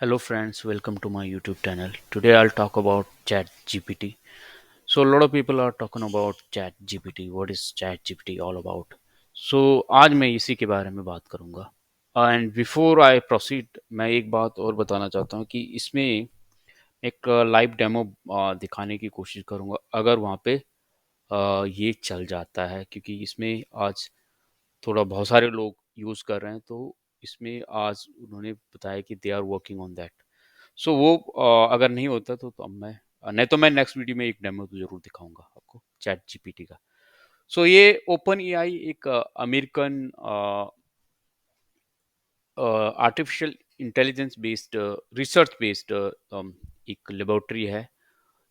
Hello friends, welcome to my YouTube channel. Today I'll talk about ChatGPT. So a lot of people are talking about ChatGPT. What is ChatGPT all about? So आज मैं इसी के बारे में बात करूंगा. And before I proceed मैं एक बात और बताना चाहता हूँ कि इसमें एक लाइव डेमो दिखाने की कोशिश करूंगा अगर वहाँ पे ये चल जाता है, क्योंकि इसमें आज थोड़ा बहुत सारे लोग यूज़ कर रहे हैं, तो इसमें आज उन्होंने बताया कि they are working on that. So वो अगर नहीं होता तो अब मैं नहीं तो मैं नेक्स्ट वीडियो में एक डेमो तो जरूर दिखाऊंगा आपको चैट जीपीटी का. सो ये ओपन एआई एक American artificial intelligence based research based एक लेबोरेटरी है,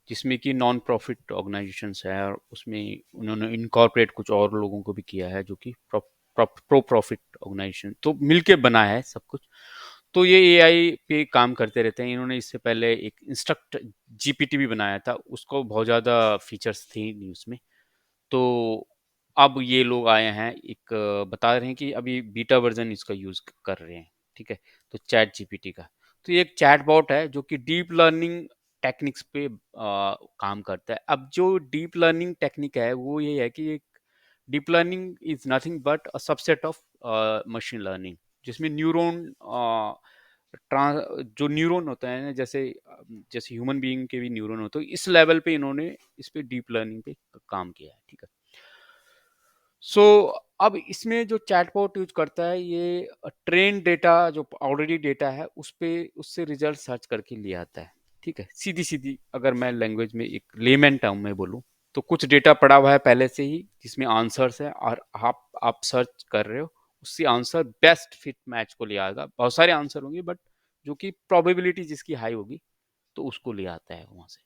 जिसमें कि नॉन प्रॉफिट ऑर्गेनाइजेशंस है, और उसमें उन्होंने इनकॉर्पोरेट कुछ और लोगों को भी किया है जो कि प्रो प्रॉफिट ऑर्गेनाइजेशन तो मिलके बना है सब कुछ. तो ये एआई पे काम करते रहते हैं. इन्होंने इससे पहले एक इंस्ट्रक्ट जीपीटी भी बनाया था, उसको बहुत ज़्यादा फीचर्स थी नहीं उसमें. तो अब ये लोग आए हैं, एक बता रहे हैं कि अभी बीटा वर्जन इसका यूज़ कर रहे हैं. ठीक है. तो चैट जीपीटी का, तो ये एक चैटबॉट है जो कि डीप लर्निंग टेक्निक्स पे काम करता है. अब जो डीप लर्निंग टेक्निक है वो ये है कि एक deep learning is nothing but a subset of machine learning, जिसमें न्यूरॉन जो न्यूरॉन होता है ना, जैसे जैसे ह्यूमन बीइंग के भी न्यूरॉन होते हैं, इस लेवल पे इन्होंने इस पे डीप लर्निंग पे काम किया है. ठीक है. सो अब इसमें जो चैटबॉट यूज करता है, ये ट्रेन डेटा जो ऑलरेडी डेटा है उस पे उससे रिजल्ट सर्च करके ले आता है. ठीक है. सीधी सीधी अगर मैं लैंग्वेज में एक लेमैन टर्म में बोलूँ, तो कुछ डेटा पड़ा हुआ है पहले से ही जिसमें आंसर्स है, और आप सर्च कर रहे हो, उससे आंसर बेस्ट फिट मैच को ले आएगा. बहुत सारे आंसर होंगे बट जो कि प्रोबेबिलिटी जिसकी हाई होगी तो उसको ले आता है वहाँ से.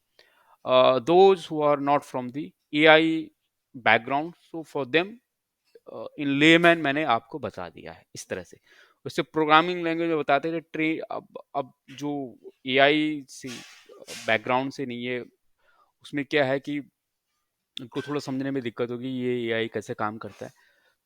Those who are not from the AI background, so for them in layman मैंने आपको बता दिया है इस तरह से. उससे प्रोग्रामिंग लैंग्वेज में बताते थे अब जो एआई से बैकग्राउंड से नहीं है, उसमें क्या है कि उनको थोड़ा समझने में दिक्कत होगी ये एआई कैसे काम करता है.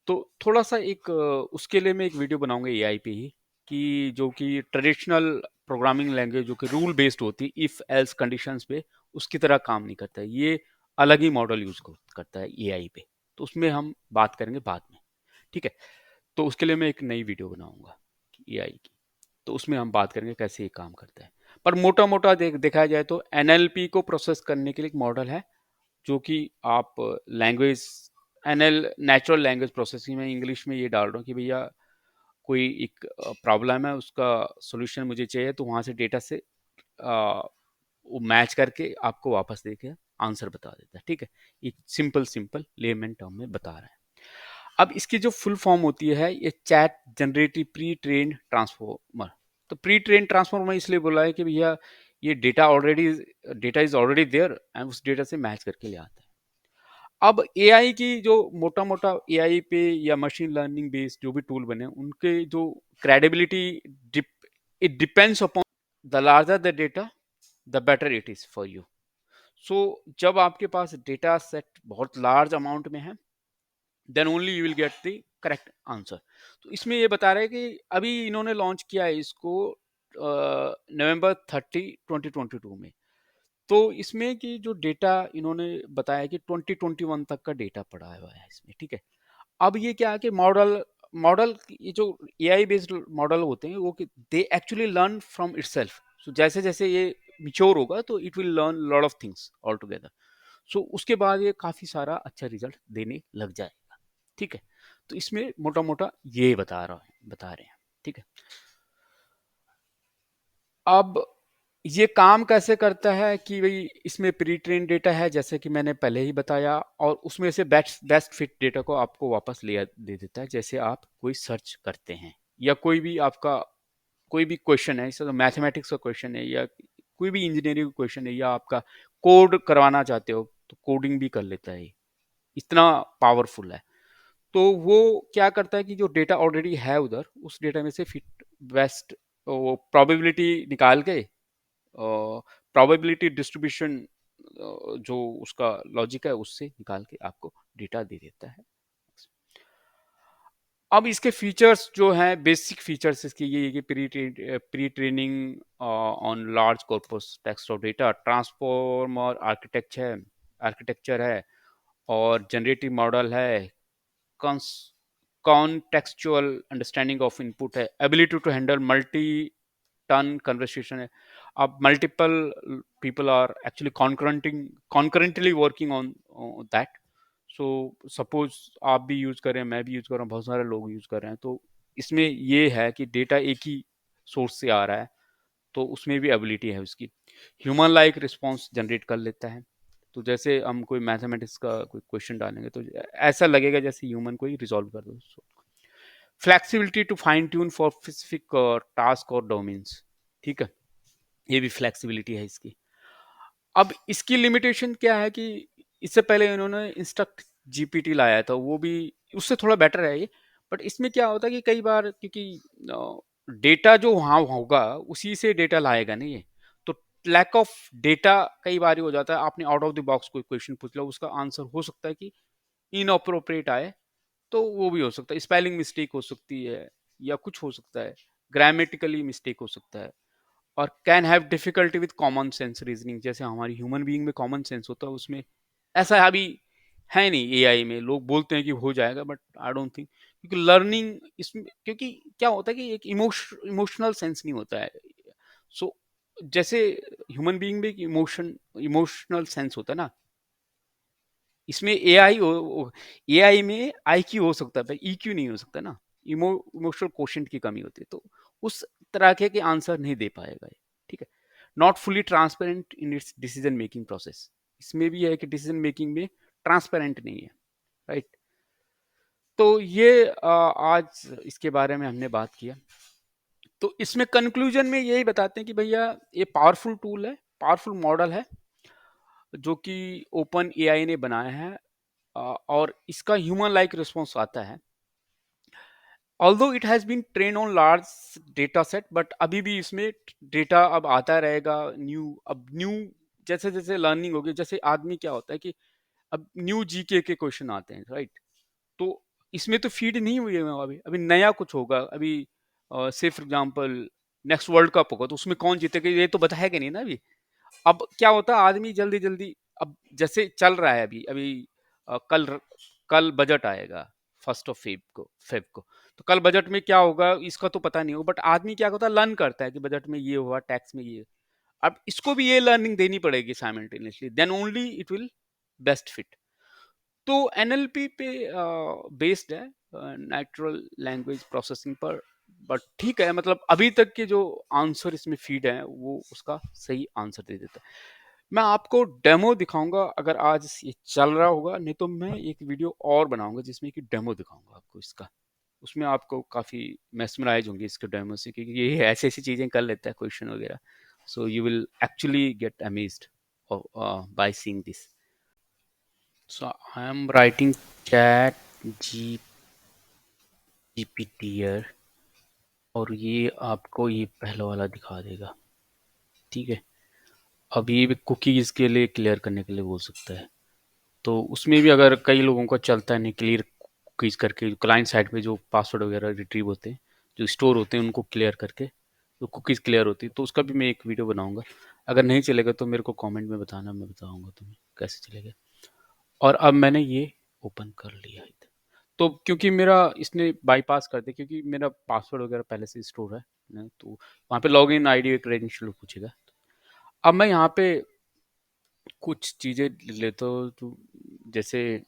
तो थोड़ा सा एक उसके लिए मैं एक वीडियो बनाऊंगा एआई पे ही, कि जो कि ट्रेडिशनल प्रोग्रामिंग लैंग्वेज जो कि रूल बेस्ड होती है इफ एल्स कंडीशंस पे, उसकी तरह काम नहीं करता है. ये अलग ही मॉडल यूज करता है एआई पे. तो उसमें हम बात करेंगे बाद में. ठीक है. तो उसके लिए मैं एक नई वीडियो बनाऊंगा एआई की, तो उसमें हम बात करेंगे कैसे ये काम करता है. पर मोटा मोटा देखा जाए तो एनएलपी को प्रोसेस करने के लिए एक मॉडल है जो कि आप language NL natural language processing में इंग्लिश में ये डाल रहा हूँ कि भैया कोई एक प्रॉब्लम है, उसका सॉल्यूशन मुझे चाहिए, तो वहाँ से डेटा से वो मैच करके आपको वापस देके आंसर बता देता है. ठीक है. ये सिंपल सिंपल लेमैन टर्म में बता रहा है. अब इसकी जो फुल फॉर्म होती है, ये chat generative pre trained transformer. तो प्री ट्रेन ट्रांसफॉर्मर इसलिए बोला है कि भैया ये data is already there and उस डेटा से मैच करके ले आता है. अब एआई की जो मोटा मोटा एआई पे या मशीन लर्निंग बेस्ड जो भी टूल बने उनके जो credibility, it depends upon the larger the data the better it is for you. So जब आपके पास डेटा सेट बहुत लार्ज अमाउंट में है, then only you will get the correct answer. तो इसमें ये बता रहे हैं कि अभी इन्होंने लॉन्च किया है इसको November 30, 2022 में. तो इसमें कि जो डेटा इन्होंने बताया कि 2021 तक का डेटा पड़ा हुआ है इसमें. ठीक है. अब ये क्या है कि मॉडल मॉडल ये जो एआई बेस्ड मॉडल होते हैं वो they actually learn from itself. So जैसे जैसे ये मिच्योर होगा तो it will learn lot of things all together. So उसके बाद ये काफ़ी सारा अच्छा रिजल्ट देने लग जाएगा. ठीक है. तो इसमें मोटा मोटा ये बता रहे हैं. ठीक है. अब ये काम कैसे करता है कि भाई इसमें प्री ट्रेन डेटा है जैसे कि मैंने पहले ही बताया, और उसमें से बेस्ट बेस्ट फिट डेटा को आपको वापस दे देता है. जैसे आप कोई सर्च करते हैं या कोई भी आपका कोई भी क्वेश्चन है, जैसे मैथमेटिक्स का क्वेश्चन है या कोई भी इंजीनियरिंग का क्वेश्चन है, या आपका कोड करवाना चाहते हो तो कोडिंग भी कर लेता है. इतना पावरफुल है. तो वो क्या करता है कि जो डेटा ऑलरेडी है उधर, उस डेटा में से फिट बेस्ट प्रोबेबिलिटी निकाल के, प्रोबेबिलिटी डिस्ट्रीब्यूशन जो उसका लॉजिक है उससे निकाल के आपको डेटा दे देता है. अब इसके फीचर्स जो हैं, बेसिक फीचर्स इसके ये है कि pre training on large corpus text of data, transformer architecture है, और जनरेटिव मॉडल है, कॉन्टेक्सचुअल अंडरस्टैंडिंग ऑफ इनपुट है, ability to handle multi turn conversation है. अब multiple people are actually concurrently working on that. So suppose आप भी use कर रहे हैं, मैं भी यूज कर रहा हूँ, बहुत सारे लोग यूज कर रहे हैं, तो इसमें ये है कि डेटा एक ही सोर्स से आ रहा है, तो उसमें भी एबिलिटी है उसकी. ह्यूमन लाइक रिस्पॉन्स जनरेट कर लेता है. तो जैसे हम कोई मैथमेटिक्स का कोई क्वेश्चन डालेंगे तो ऐसा लगेगा जैसे ह्यूमन को ही रिजॉल्व कर दो. Flexibility to fine tune for specific task और डोमेन्स. ठीक है, ये भी फ्लेक्सिबिलिटी है इसकी. अब इसकी लिमिटेशन क्या है कि इससे पहले इन्होंने इंस्ट्रक्ट जीपीटी लाया था, वो भी उससे थोड़ा बेटर है ये. बट इसमें क्या होता है कि कई बार, क्योंकि डेटा जो वहाँ होगा उसी से डेटा लाएगा नहीं ये, तो लैक ऑफ डेटा कई बार ही हो जाता है. आपने आउट ऑफ द बॉक्स कोई क्वेश्चन पूछ लिया, उसका आंसर हो सकता है कि इनअप्रोप्रिएट आए, तो वो भी हो सकता है. स्पेलिंग मिस्टेक हो सकती है, या कुछ हो सकता है, ग्रामेटिकली मिस्टेक हो सकता है, और can have difficulty with common sense reasoning. जैसे हमारी ह्यूमन बीइंग में कॉमन सेंस होता है, उसमें ऐसा अभी है नहीं. एआई में लोग बोलते हैं कि हो जाएगा, बट आई डोंट थिंक, क्योंकि लर्निंग इसमें, क्योंकि क्या होता है कि एक इमोशनल सेंस नहीं होता है. सो जैसे ह्यूमन बीइंग में इमोशनल सेंस होता है ना, इसमें एआई में आईक्यू हो सकता है, ईक्यू नहीं हो सकता ना. इमोशनल क्वोशंट की कमी होती है, तो उस तरह के आंसर नहीं दे पाएगा ये. ठीक है. Not fully transparent in its decision making process. इसमें भी है कि डिसीजन मेकिंग में ट्रांसपेरेंट नहीं है. राइट. तो ये आज इसके बारे में हमने बात किया. तो इसमें कंक्लूजन में यही बताते हैं कि भैया ये पावरफुल टूल है, पावरफुल मॉडल है, जो कि ओपन एआई ने बनाया है, और इसका ह्यूमन लाइक रिस्पॉन्स आता है. Although it has been train on large data set, but अभी भी इसमें डेटा अब आता रहेगा न्यू. जैसे जैसे लर्निंग होगी, जैसे आदमी क्या होता है कि अब न्यू जीके के क्वेश्चन आते हैं, राइट. तो इसमें तो फीड नहीं हुई है अभी, अभी नया कुछ होगा अभी. से for example next world cup होगा, तो उसमें कौन जीतेगा ये तो बताएगा नहीं ना अभी. अब क्या होता है, आदमी जल्दी जल्दी, अब जैसे चल रहा है अभी अभी कल कल बजट आएगा 1 फेब को. तो कल बजट में क्या होगा इसका तो पता नहीं होगा, बट आदमी क्या होता है, लर्न करता है कि बजट में ये हुआ, टैक्स में ये. अब इसको भी ये लर्निंग देनी पड़ेगी simultaneously, then only it will best fit. तो एनएलपी पे बेस्ड है, नेचुरल लैंग्वेज प्रोसेसिंग पर. बट ठीक है, मतलब अभी तक के जो आंसर इसमें फीड है वो उसका सही आंसर दे देता है. मैं आपको डेमो दिखाऊंगा अगर आज ये चल रहा होगा, नहीं तो मैं एक वीडियो और बनाऊंगा जिसमें कि डेमो दिखाऊंगा आपको इसका. उसमें आपको काफ़ी मेस्मराइज होंगे इसके डेमो से, क्योंकि ये ऐसी ऐसी चीज़ें कर लेता है क्वेश्चन वगैरह. So you will actually get amazed by seeing this. So I am writing chat GPT here, और ये आपको ये पहला वाला दिखा देगा. ठीक है. अब ये भी कुकीज़ के लिए क्लियर करने के लिए बोल सकता है. तो उसमें भी अगर कई लोगों का चलता है नहीं, क्लियर कुकीज़ करके क्लाइंट साइड पे जो पासवर्ड वगैरह रिट्रीव होते हैं, जो स्टोर होते हैं, उनको क्लियर करके जो कुकीज़ क्लियर होती है, तो उसका भी मैं एक वीडियो बनाऊंगा. अगर नहीं चलेगा तो मेरे को कमेंट में बताना, मैं बताऊंगा तुम्हें कैसे चलेगा. और अब मैंने ये ओपन कर लिया है. तो क्योंकि मेरा इसने बाईपास कर दिया, क्योंकि मेरा पासवर्ड वगैरह पहले से स्टोर है ना, तो वहाँ पे लॉगिन आईडी क्रेडेंशियल पूछेगा. अब मैं यहाँ पे कुछ चीज़ें लेता हूँ, तो जैसे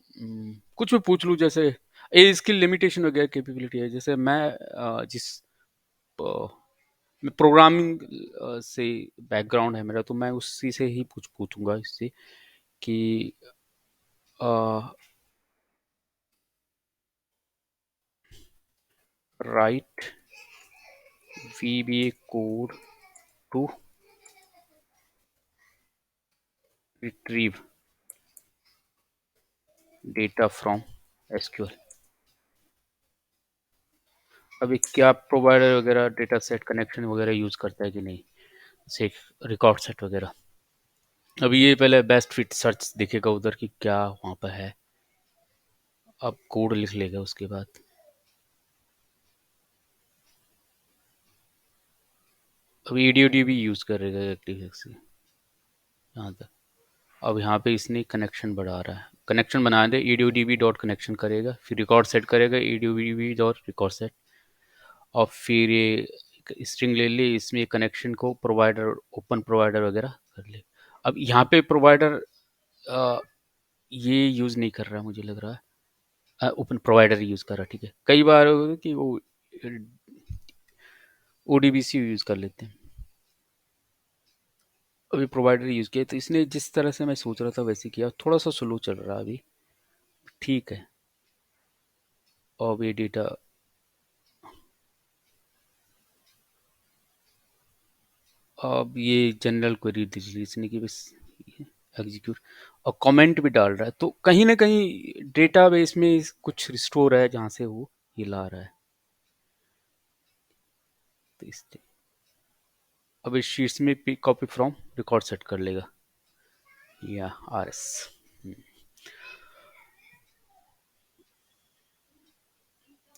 कुछ भी पूछ लूँ, जैसे ये इसकी लिमिटेशन वगैरह कैपेबिलिटी है. जैसे मैं जिस प्रोग्रामिंग से बैकग्राउंड है मेरा, तो मैं उसी से ही पूछूंगा इससे कि write VBA code to retrieve data from SQL. अभी क्या प्रोवाइडर वगैरह डेटा सेट कनेक्शन वगैरह यूज़ करता है कि नहीं, से रिकॉर्ड सेट वगैरह. अभी ये पहले बेस्ट फिट सर्च दिखेगा उधर कि क्या वहाँ पर है. अब कोड लिख लेगा उसके बाद. अब ईडीओडी भी यूज़ करेगा एक्टिव से यहाँ तक। अब यहाँ पे इसने कनेक्शन बढ़ा रहा है, कनेक्शन बना दे ईडीओडी भी डॉट कनेक्शन करेगा, फिर रिकॉर्ड सेट करेगा ईडीओडी भी डॉट रिकॉर्ड सेट, और फिर ये स्ट्रिंग ले ले, इसमें कनेक्शन को प्रोवाइडर ओपन प्रोवाइडर वगैरह कर ले। अब यहाँ पे प्रोवाइडर ये यूज़ नहीं कर रहा मुझे लग रहा है, ओपन प्रोवाइडर यूज़ कर रहा है। ठीक है, कई बार होगा कि वो ओडीबीसी यूज़ कर लेते हैं, अभी प्रोवाइडर यूज़ किया, तो इसने जिस तरह से मैं सोच रहा था वैसे किया, थोड़ा सा स्लो चल रहा है अभी, ठीक है। और ये डेटा अब ये जनरल क्वेरी इसने की बस एग्जीक्यूट, और कमेंट भी डाल रहा है, तो कहीं ना कहीं डेटाबेस में कुछ रिस्टोर है जहाँ से वो ये ला रहा है। तो इस अब इस शीट्स में कॉपी फ्रॉम रिकॉर्ड सेट कर लेगा या आर एस,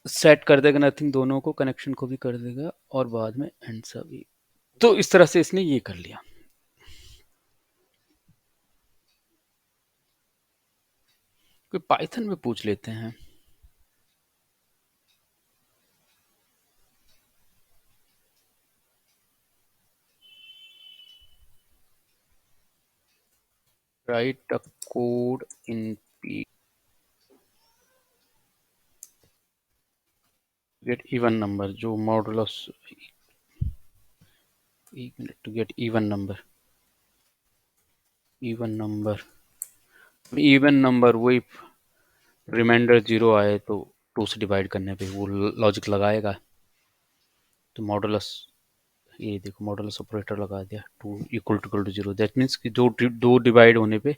सेट कर देगा नथिंग, दोनों को कनेक्शन को भी कर देगा और बाद में एंड सभी। तो इस तरह से इसने ये कर लिया। कोई पाइथन में पूछ लेते हैं। Write a code in P get even number, जो मॉडुलस, एक minute, to get even number, even number वही रिमाइंडर जीरो आए तो टू से डिवाइड करने पे वो लॉजिक लगाएगा। तो मॉडुलस, ये देखो मॉडुलस ऑपरेटर लगा दिया, two equal to zero, that means कि जो दो डिवाइड होने पे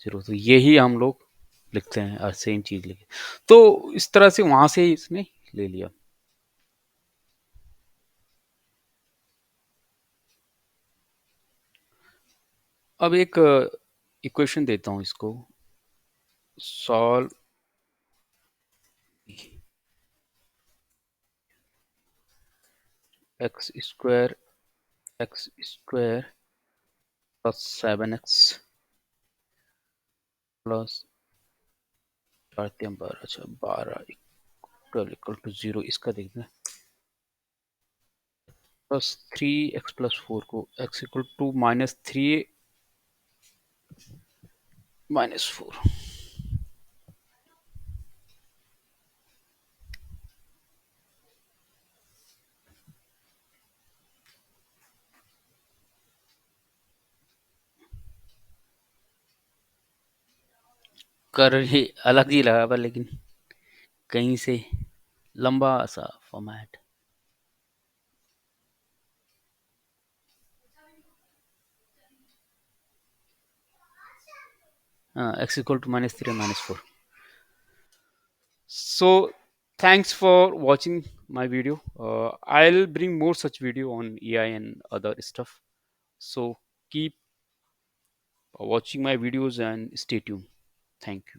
जीरो, तो यही हम लोग लिखते हैं और सेम चीज लिखे। तो इस तरह से वहां से इसने ले लिया। अब एक इक्वेशन देता हूँ इसको, solve x² x² plus 7x plus 4 3 12, अच्छा 12 इक्वल टू जीरो, इसका देखते हैं। प्लस 3x+4 को x इक्वल टू -3 - 4 कर ही अलग ही लगा पर, लेकिन कहीं से लंबा सा फॉर्मेट। हाँ, x equal to -3 -4। So thanks for watching my video. I'll bring more such video on AI and other stuff. So keep watching my videos and stay tuned. Thank you.